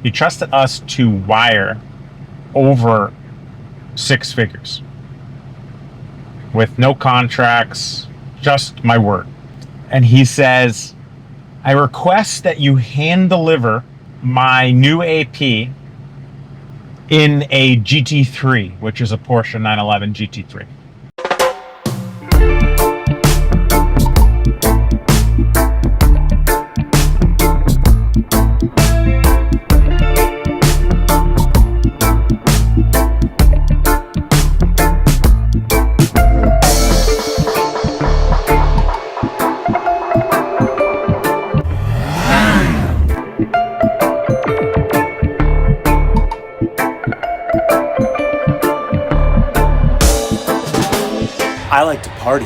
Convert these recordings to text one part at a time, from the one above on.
he trusted us to wire over 6 figures with no contracts, just my word. And he says, I request that you hand deliver my new AP in a GT3, which is a Porsche 911 GT3. I like to party.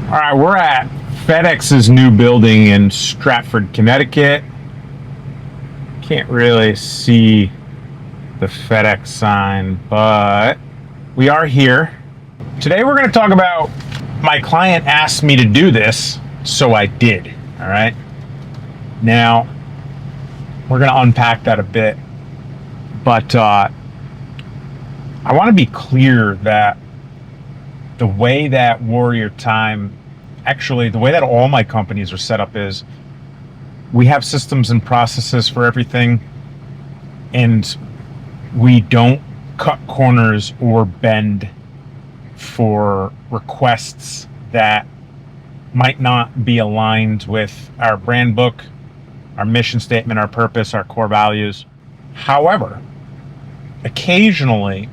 All right, we're at FedEx's new building in Stratford, Connecticut. Can't really see the FedEx sign, but we are here. Today we're going to talk about, my client asked me to do this, so I did. All right. Now, we're going to unpack that a bit, but I want to be clear that the way that Warrior Time, actually the way that all my companies are set up is we have systems and processes for everything, and we don't cut corners or bend for requests that might not be aligned with our brand book, our mission statement, our purpose, our core values. However, occasionally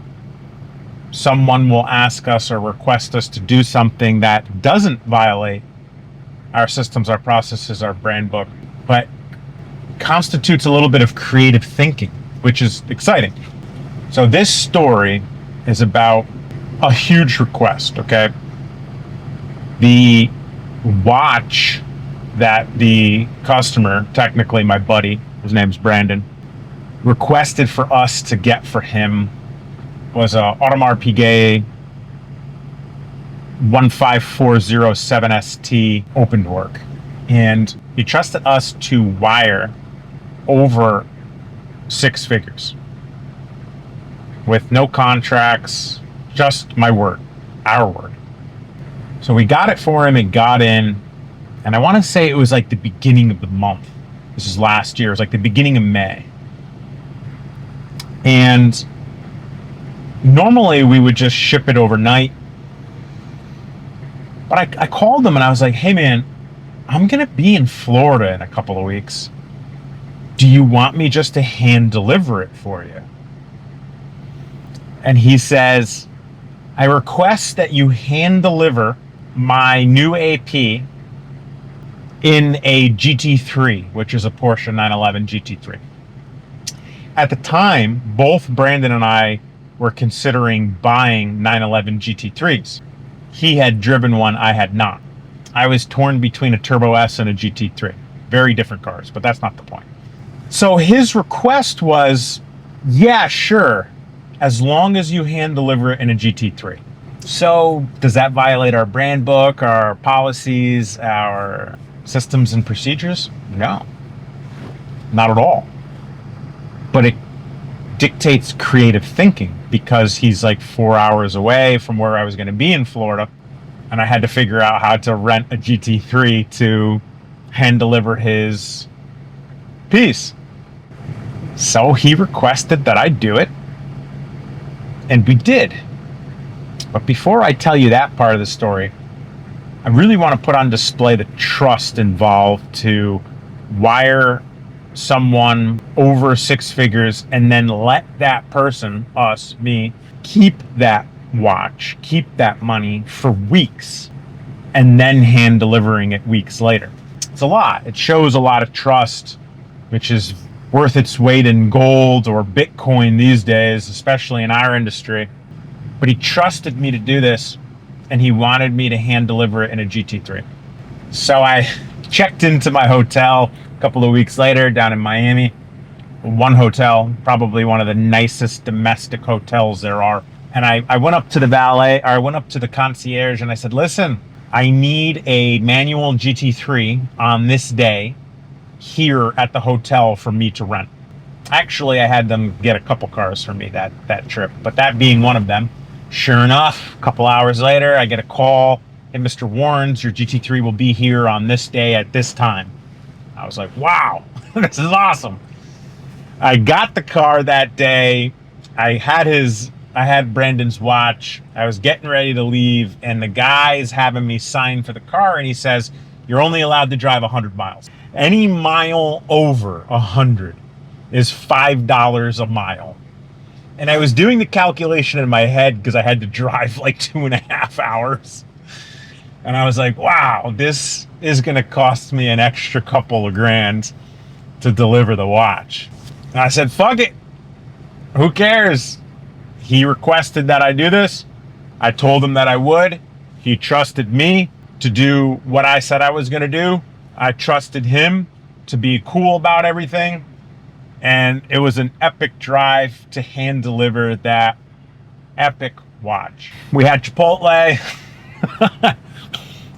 someone will ask us or request us to do something that doesn't violate our systems, our processes, our brand book, but constitutes a little bit of creative thinking, which is exciting. So this story is about a huge request, okay? The watch that the customer, technically my buddy, his name's Brandon, requested for us to get for him was a Audemars Piguet 15407ST Openworked. And he trusted us to wire over 6 figures with no contracts, just my word, our word. So we got it for him, it got in, and I want to say it was like the beginning of the month. This is last year, it was like the beginning of May. And normally we would just ship it overnight, but I called them and I was like, hey man, I'm gonna be in Florida in a couple of weeks. Do you want me just to hand deliver it for you? And he says, I request that you hand deliver my new AP in a GT3, which is a Porsche 911 GT3. At the time, both Brandon and I were considering buying 911 GT3s. He had driven one, I had not. I was torn between a Turbo S and a GT3. Very different cars, but that's not the point. So his request was, yeah, sure, as long as you hand deliver it in a GT3. So does that violate our brand book, our policies, our systems and procedures? No, not at all. But it dictates creative thinking, because he's like 4 hours away from where I was going to be in Florida, and I had to figure out how to rent a GT3 to hand deliver his piece. So he requested that I do it, and we did. But before I tell you that part of the story, I really want to put on display the trust involved to wire someone over 6 figures and then let that person, us, me, keep that watch, keep that money for weeks, and then hand delivering it weeks later. It's a lot. It shows a lot of trust, which is worth its weight in gold or Bitcoin these days, especially in our industry. But he trusted me to do this, and he wanted me to hand deliver it in a GT3. So I checked into my hotel a couple of weeks later down in Miami. One hotel, probably one of the nicest domestic hotels there are. And I went up to the valet, or I went up to the concierge, and I said, listen, I need a manual GT3 on this day here at the hotel for me to rent. Actually, I had them get a couple cars for me that trip, but that being one of them. Sure enough, a couple hours later, I get a call. Hey, Mr. Warrens, your GT3 will be here on this day at this time. I was like, wow, this is awesome. I got the car that day. I had Brandon's watch. I was getting ready to leave, and the guy's having me sign for the car, and he says, you're only allowed to drive 100 miles. Any mile over 100 is $5 a mile. And I was doing the calculation in my head because I had to drive like 2.5 hours. And I was like, wow, this is going to cost me an extra couple of grand to deliver the watch. And I said, fuck it. Who cares? He requested that I do this. I told him that I would. He trusted me to do what I said I was going to do. I trusted him to be cool about everything. And it was an epic drive to hand deliver that epic watch. We had Chipotle.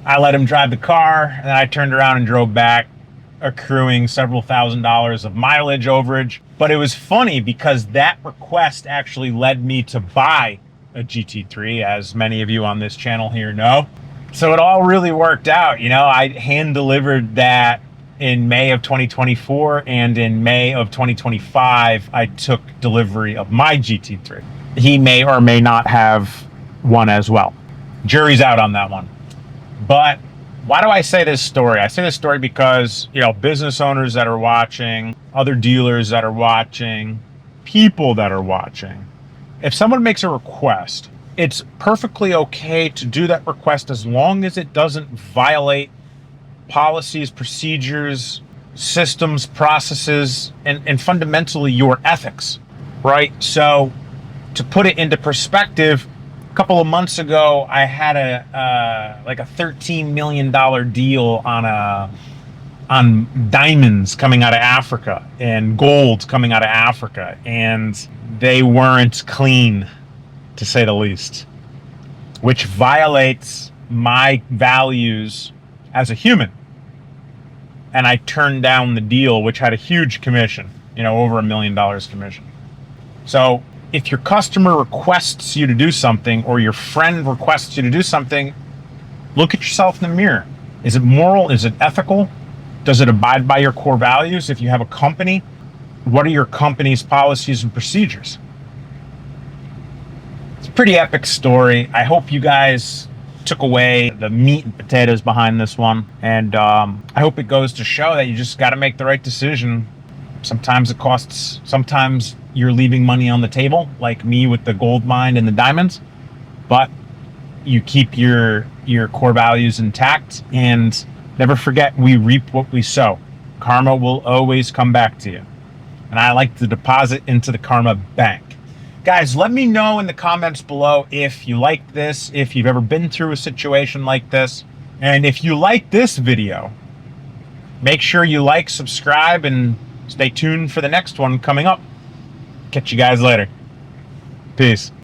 I let him drive the car, and I turned around and drove back, accruing several $1,000s of mileage overage. But it was funny because that request actually led me to buy a GT3, as many of you on this channel here know. So it all really worked out. You know, I hand delivered that in May of 2024, and in May of 2025, I took delivery of my GT3. He may or may not have one as well. Jury's out on that one. But why do I say this story? I say this story because, you know, business owners that are watching, other dealers that are watching, people that are watching, if someone makes a request, it's perfectly okay to do that request as long as it doesn't violate policies, procedures, systems, processes, and fundamentally your ethics, right? So to put it into perspective, a couple of months ago, I had like a $13 million deal on diamonds coming out of Africa and gold coming out of Africa, and they weren't clean, to say the least, which violates my values as a human. And I turned down the deal, which had a huge commission, you know, over $1 million commission. So if your customer requests you to do something, or your friend requests you to do something, look at yourself in the mirror. Is it moral? Is it ethical? Does it abide by your core values? If you have a company, what are your company's policies and procedures? It's a pretty epic story. I hope you guys took away the meat and potatoes behind this one. And I hope it goes to show that you just got to make the right decision. Sometimes it costs, sometimes you're leaving money on the table, like me with the gold mine and the diamonds, but you keep your core values intact, and never forget, we reap what we sow. Karma will always come back to you. And I like to deposit into the karma bank. Guys, let me know in the comments below if you like this, if you've ever been through a situation like this. And if you like this video, make sure you like, subscribe, and stay tuned for the next one coming up. Catch you guys later. Peace.